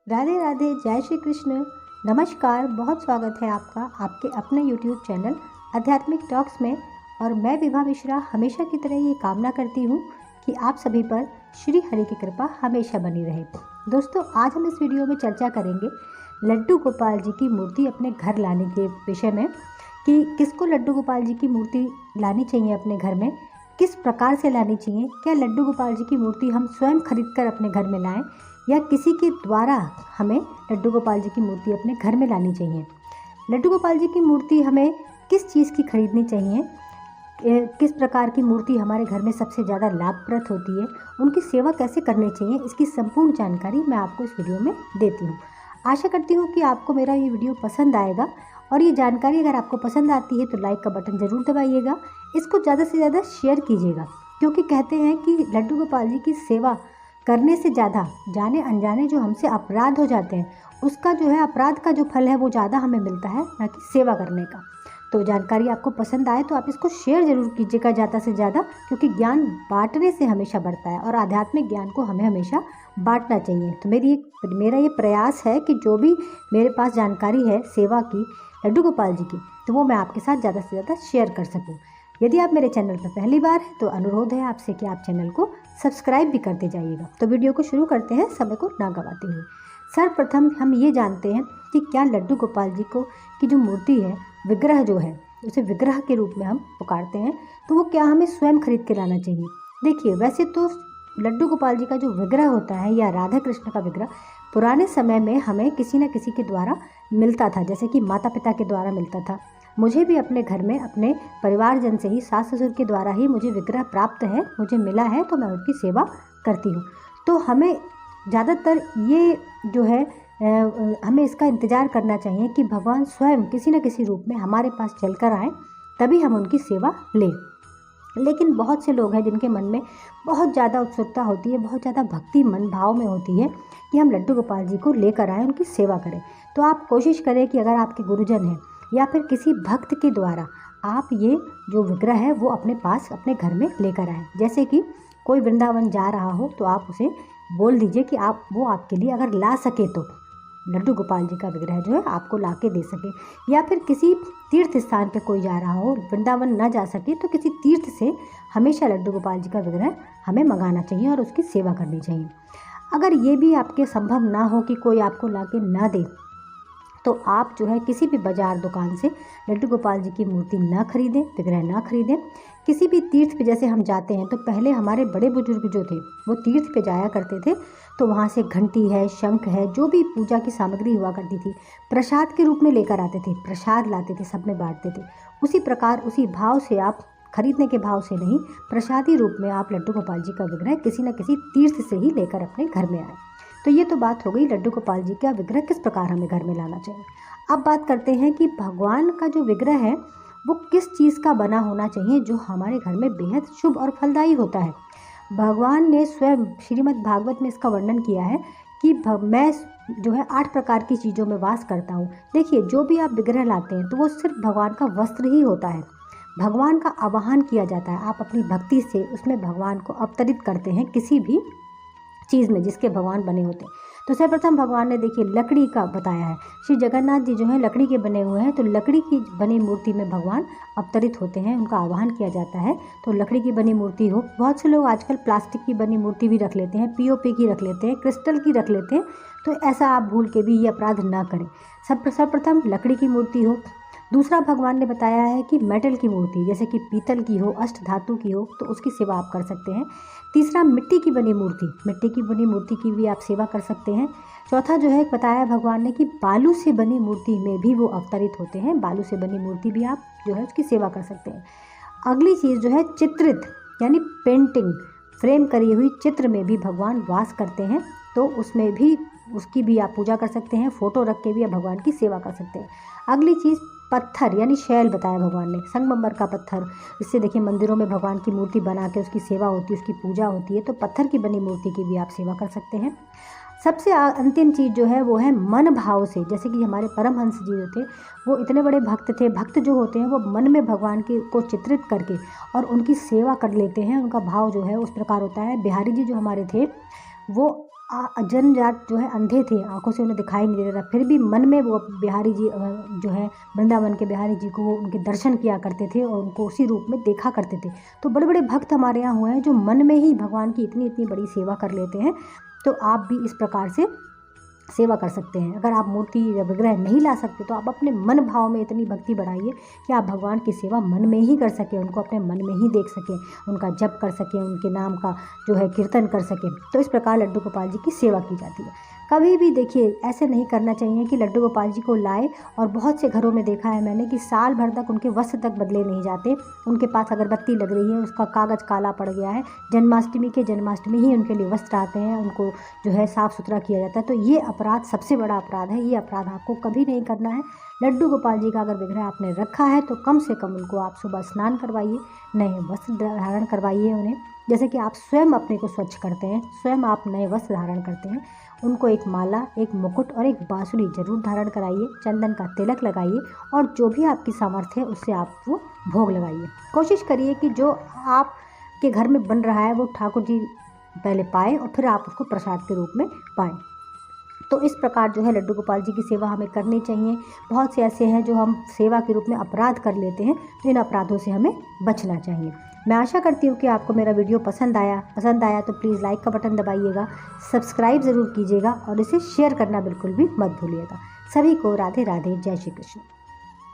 राधे राधे, जय श्री कृष्ण। नमस्कार, बहुत स्वागत है आपका आपके अपने YouTube चैनल आध्यात्मिक टॉक्स में। और मैं विभा मिश्रा हमेशा की तरह ये कामना करती हूँ कि आप सभी पर श्री हरि की कृपा हमेशा बनी रहे। दोस्तों, आज हम इस वीडियो में चर्चा करेंगे लड्डू गोपाल जी की मूर्ति अपने घर लाने के विषय में कि किसको लड्डू गोपाल जी की मूर्ति लानी चाहिए अपने घर में, किस प्रकार से लानी चाहिए। क्या लड्डू गोपाल जी की मूर्ति हम स्वयं खरीद कर अपने घर में लाएं या किसी के द्वारा हमें लड्डू गोपाल जी की मूर्ति अपने घर में लानी चाहिए। लड्डू गोपाल जी की मूर्ति हमें किस चीज़ की खरीदनी चाहिए, किस प्रकार की मूर्ति हमारे घर में सबसे ज़्यादा लाभप्रद होती है, उनकी सेवा कैसे करनी चाहिए, इसकी संपूर्ण जानकारी मैं आपको इस वीडियो में देती हूँ। आशा करती हूँ कि आपको मेरा ये वीडियो पसंद आएगा और ये जानकारी अगर आपको पसंद आती है तो लाइक का बटन ज़रूर दबाइएगा। इसको ज़्यादा से ज़्यादा शेयर कीजिएगा, क्योंकि कहते हैं कि लड्डू गोपाल जी की सेवा करने से ज़्यादा जाने अनजाने जो हमसे अपराध हो जाते हैं, उसका जो है अपराध का जो फल है वो ज़्यादा हमें मिलता है, ना कि सेवा करने का। तो जानकारी आपको पसंद आए तो आप इसको शेयर ज़रूर कीजिएगा ज़्यादा से ज़्यादा, क्योंकि ज्ञान बांटने से हमेशा बढ़ता है और आध्यात्मिक ज्ञान को हमें हमेशा बांटना चाहिए। तो मेरा ये प्रयास है कि जो भी मेरे पास जानकारी है सेवा की, लड्डू गोपाल जी की, तो वो मैं आपके साथ ज़्यादा से ज़्यादा शेयर कर सकूँ। यदि आप मेरे चैनल पर पहली बार हैं तो अनुरोध है आपसे कि आप चैनल को सब्सक्राइब भी करते जाइएगा। तो वीडियो को शुरू करते हैं समय को ना गवाते हुए। सर्वप्रथम हम ये जानते हैं कि क्या लड्डू गोपाल जी को की जो मूर्ति है, विग्रह जो है, उसे विग्रह के रूप में हम पुकारते हैं, तो वो क्या हमें स्वयं खरीद के लाना चाहिए। देखिए, वैसे तो लड्डू गोपाल जी का जो विग्रह होता है या राधा कृष्ण का विग्रह पुराने समय में हमें किसी न किसी के द्वारा मिलता था, जैसे कि माता पिता के द्वारा मिलता था। मुझे भी अपने घर में अपने परिवारजन से ही, सास ससुर के द्वारा ही मुझे विग्रह प्राप्त है, मुझे मिला है, तो मैं उनकी सेवा करती हूँ। तो हमें ज़्यादातर ये जो है हमें इसका इंतज़ार करना चाहिए कि भगवान स्वयं किसी न किसी रूप में हमारे पास चलकर आएँ, तभी हम उनकी सेवा लें। लेकिन बहुत से लोग हैं जिनके मन में बहुत ज़्यादा उत्सुकता होती है, बहुत ज़्यादा भक्ति मन भाव में होती है कि हम लड्डू गोपाल जी को लेकर आएँ, उनकी सेवा करें। तो आप कोशिश करें कि अगर आपके गुरुजन हैं या फिर किसी भक्त के द्वारा आप ये जो विग्रह है वो अपने पास अपने घर में लेकर आएँ। जैसे कि कोई वृंदावन जा रहा हो तो आप उसे बोल दीजिए कि वो आपके लिए अगर ला सके तो लड्डू गोपाल जी का विग्रह जो है आपको ला के दे सके। या फिर किसी तीर्थ स्थान पे कोई जा रहा हो, वृंदावन ना जा सके, तो किसी तीर्थ से हमेशा लड्डू गोपाल जी का विग्रह हमें मंगाना चाहिए और उसकी सेवा करनी चाहिए। अगर ये भी आपके संभव ना हो कि कोई आपको ला के ना दे, तो आप जो है किसी भी बाज़ार दुकान से लड्डू गोपाल जी की मूर्ति ना खरीदें, विग्रह ना खरीदें। किसी भी तीर्थ पे जैसे हम जाते हैं तो पहले हमारे बड़े बुजुर्ग जो थे वो तीर्थ पे जाया करते थे, तो वहाँ से घंटी है, शंख है, जो भी पूजा की सामग्री हुआ करती थी, प्रसाद के रूप में लेकर आते थे, प्रसाद लाते थे, सब में बांटते थे। उसी प्रकार उसी भाव से आप, खरीदने के भाव से नहीं, प्रसादी रूप में आप लड्डू गोपाल जी का विग्रह किसी न किसी तीर्थ से ही लेकर अपने घर में आए। तो ये तो बात हो गई लड्डू गोपाल जी का विग्रह किस प्रकार हमें घर में लाना चाहिए। अब बात करते हैं कि भगवान का जो विग्रह है वो किस चीज़ का बना होना चाहिए जो हमारे घर में बेहद शुभ और फलदायी होता है। भगवान ने स्वयं श्रीमद् भागवत में इसका वर्णन किया है कि मैं जो है 8 प्रकार की चीज़ों में वास करता हूँ। देखिए, जो भी आप विग्रह लाते हैं तो वो सिर्फ भगवान का वस्त्र ही होता है, भगवान का आवाहन किया जाता है। आप अपनी भक्ति से उसमें भगवान को अवतरित करते हैं किसी भी चीज़ में जिसके भगवान बने होते हैं। तो सर्वप्रथम भगवान ने देखिए लकड़ी का बताया है। श्री जगन्नाथ जी जो है लकड़ी के बने हुए हैं, तो लकड़ी की बनी मूर्ति में भगवान अवतरित होते हैं, उनका आवाहन किया जाता है। तो लकड़ी की बनी मूर्ति हो, बहुत से लोग आजकल प्लास्टिक की बनी मूर्ति भी रख लेते हैं, पीओपी की रख लेते हैं, क्रिस्टल की रख लेते हैं, तो ऐसा आप भूल के भी ये अपराध ना करें। सर्वप्रथम लकड़ी की मूर्ति हो। दूसरा, भगवान ने बताया है कि मेटल की मूर्ति, जैसे कि पीतल की हो, अष्ट धातु की हो, तो उसकी सेवा आप कर सकते हैं। तीसरा, मिट्टी की बनी मूर्ति, मिट्टी की बनी मूर्ति की भी आप सेवा कर सकते हैं। चौथा जो है बताया भगवान ने कि बालू से बनी मूर्ति में भी वो अवतरित होते हैं, बालू से बनी मूर्ति भी आप जो है उसकी सेवा कर सकते हैं। अगली चीज़ जो है चित्रित यानी पेंटिंग, फ्रेम करी हुई चित्र में भी भगवान वास करते हैं, तो उसमें भी उसकी भी आप पूजा कर सकते हैं, फ़ोटो रख के भी आप भगवान की सेवा कर सकते हैं। अगली चीज़ पत्थर यानी शैल बताया भगवान ने, संगमरमर का पत्थर, इससे देखिए मंदिरों में भगवान की मूर्ति बना के उसकी सेवा होती है, उसकी पूजा होती है, तो पत्थर की बनी मूर्ति की भी आप सेवा कर सकते हैं। सबसे अंतिम चीज़ जो है वो है मन भाव से, जैसे कि हमारे परमहंस जी जो थे वो इतने बड़े भक्त थे। भक्त जो होते हैं वो मन में भगवान की को चित्रित करके और उनकी सेवा कर लेते हैं, उनका भाव जो है उस प्रकार होता है। बिहारी जी जो हमारे थे वो जन्मजात जो है अंधे थे, आँखों से उन्हें दिखाई नहीं देता था, फिर भी मन में वो बिहारी जी जो है वृंदावन के बिहारी जी को वो उनके दर्शन किया करते थे और उनको उसी रूप में देखा करते थे। तो बड़े बड़े भक्त हमारे यहाँ हुए हैं जो मन में ही भगवान की इतनी इतनी बड़ी सेवा कर लेते हैं। तो आप भी इस प्रकार से सेवा कर सकते हैं। अगर आप मूर्ति या विग्रह नहीं ला सकते तो आप अपने मन भाव में इतनी भक्ति बढ़ाइए कि आप भगवान की सेवा मन में ही कर सकें, उनको अपने मन में ही देख सकें, उनका जप कर सकें, उनके नाम का जो है कीर्तन कर सकें। तो इस प्रकार लड्डू गोपाल जी की सेवा की जाती है। कभी भी देखिए ऐसे नहीं करना चाहिए कि लड्डू गोपाल जी को लाए, और बहुत से घरों में देखा है मैंने कि साल भर तक उनके वस्त्र तक बदले नहीं जाते। उनके पास अगरबत्ती लग रही है, उसका कागज़ काला पड़ गया है, जन्माष्टमी ही उनके लिए वस्त्र आते हैं, उनको जो है साफ़ सुथरा किया जाता है। तो ये अपराध सबसे बड़ा अपराध है, ये अपराध आपको कभी नहीं करना है। लड्डू गोपाल जी का अगर विग्रह आपने रखा है तो कम से कम उनको आप सुबह स्नान करवाइए, नए वस्त्र धारण करवाइए उन्हें, जैसे कि आप स्वयं अपने को स्वच्छ करते हैं, स्वयं आप नए वस्त्र धारण करते हैं। उनको एक माला, एक मुकुट और एक बांसुरी जरूर धारण कराइए, चंदन का तिलक लगाइए, और जो भी आपकी सामर्थ्य है उससे आप वो भोग लगाइए। कोशिश करिए कि जो आपके घर में बन रहा है वो ठाकुर जी पहले पाएँ और फिर आप उसको प्रसाद के रूप में पाएँ। तो इस प्रकार जो है लड्डू गोपाल जी की सेवा हमें करनी चाहिए। बहुत से ऐसे हैं जो हम सेवा के रूप में अपराध कर लेते हैं, तो इन अपराधों से हमें बचना चाहिए। मैं आशा करती हूँ कि आपको मेरा वीडियो पसंद आया तो प्लीज़ लाइक का बटन दबाइएगा, सब्सक्राइब ज़रूर कीजिएगा और इसे शेयर करना बिल्कुल भी मत भूलिएगा। सभी को राधे राधे, जय श्री कृष्ण।